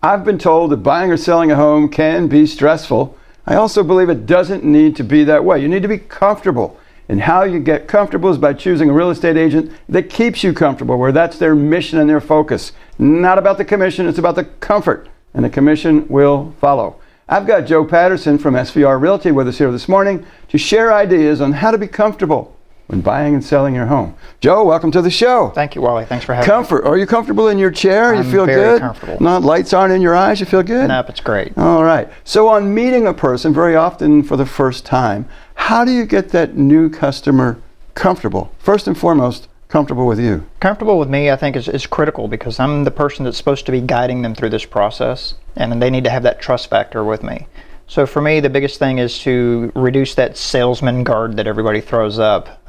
I've been told that buying or selling a home can be stressful. I also believe it doesn't need to be that way. You need to be comfortable. And how you get comfortable is by choosing a real estate agent that keeps you comfortable, where that's their mission and their focus. Not about the commission, it's about the comfort, and the commission will follow. I've got Joe Patterson from SVR Realty with us here this morning to share ideas on how to be comfortable when buying and selling your home. Joe, welcome to the show. Thank you, Wally. Thanks for having me. Are you comfortable in your chair? You feel very good? Comfortable. Not lights aren't in your eyes? You feel good? Nope, it's great. All right. So on meeting a person, very often for the first time, how do you get that new customer comfortable? First and foremost, comfortable with you. Comfortable with me, I think, is critical, because I'm the person that's supposed to be guiding them through this process, and they need to have that trust factor with me. So for me, the biggest thing is to reduce that salesman guard that everybody throws up.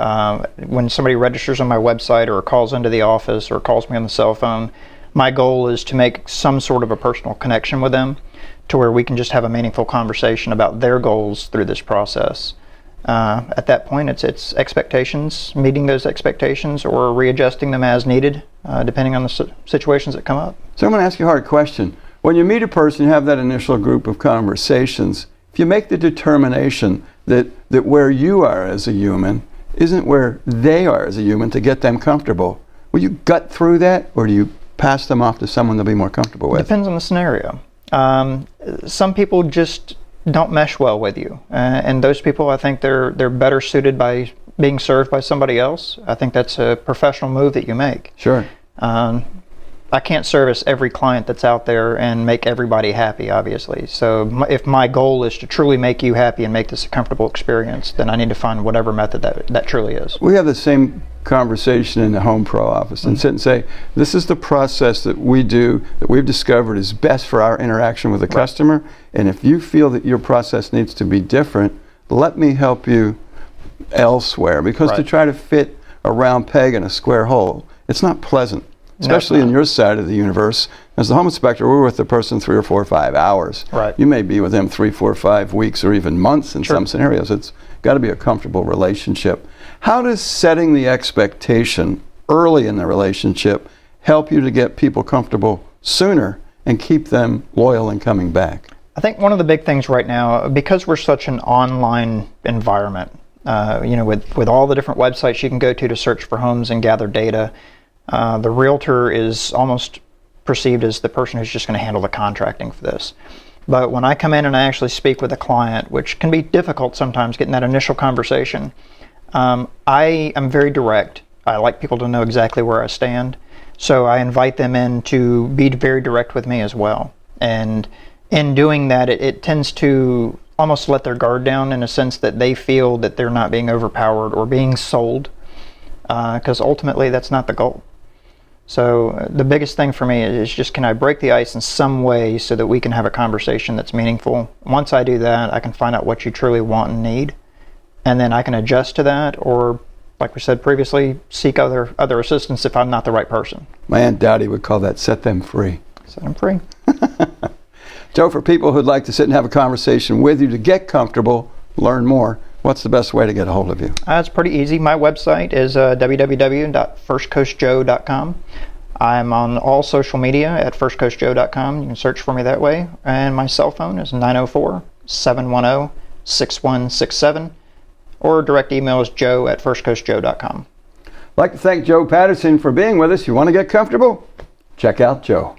When somebody registers on my website or calls into the office or calls me on the cell phone, my goal is to make some sort of a personal connection with them to where we can just have a meaningful conversation about their goals through this process. At that point, it's expectations, meeting those expectations or readjusting them as needed, depending on the situations that come up. So I'm going to ask you a hard question. When you meet a person, you have that initial group of conversations. If you make the determination that where you are as a human isn't where they are as a human to get them comfortable, will you gut through that, or do you pass them off to someone they'll be more comfortable with? Depends on the scenario. Some people just don't mesh well with you, and those people, I think they're better suited by being served by somebody else. I think that's a professional move that you make. Sure. I can't service every client that's out there and make everybody happy, obviously. So if my goal is to truly make you happy and make this a comfortable experience, then I need to find whatever method that truly is. We have the same conversation in the Home Pro office and sit and say, this is the process that we do, that we've discovered is best for our interaction with the customer. And if you feel that your process needs to be different, let me help you elsewhere. Because to try to fit a round peg in a square hole, it's not pleasant. Especially in your side of the universe. As the home inspector, we're with the person 3 or 4 or 5 hours. Right. You may be with them 3, 4, 5 weeks or even months in some scenarios. It's got to be a comfortable relationship. How does setting the expectation early in the relationship help you to get people comfortable sooner and keep them loyal and coming back? I think one of the big things right now, because we're such an online environment, with all the different websites you can go to search for homes and gather data, the realtor is almost perceived as the person who's just going to handle the contracting for this. But when I come in and I actually speak with a client, which can be difficult sometimes getting that initial conversation, I am very direct. I like people to know exactly where I stand. So I invite them in to be very direct with me as well. And in doing that, it tends to almost let their guard down in a sense that they feel that they're not being overpowered or being sold, because ultimately that's not the goal. So the biggest thing for me is just, can I break the ice in some way so that we can have a conversation that's meaningful? Once I do that, I can find out what you truly want and need, and then I can adjust to that, or, like we said previously, seek other assistance if I'm not the right person. My Aunt Dottie would call that set them free. Set them free. Joe, for people who'd like to sit and have a conversation with you to get comfortable, learn more, what's the best way to get a hold of you? It's pretty easy. My website is www.firstcoastjoe.com. I'm on all social media at firstcoastjoe.com. You can search for me that way. And my cell phone is 904-710-6167. Or direct email is joe@firstcoastjoe.com. I'd like to thank Joe Patterson for being with us. You want to get comfortable? Check out Joe.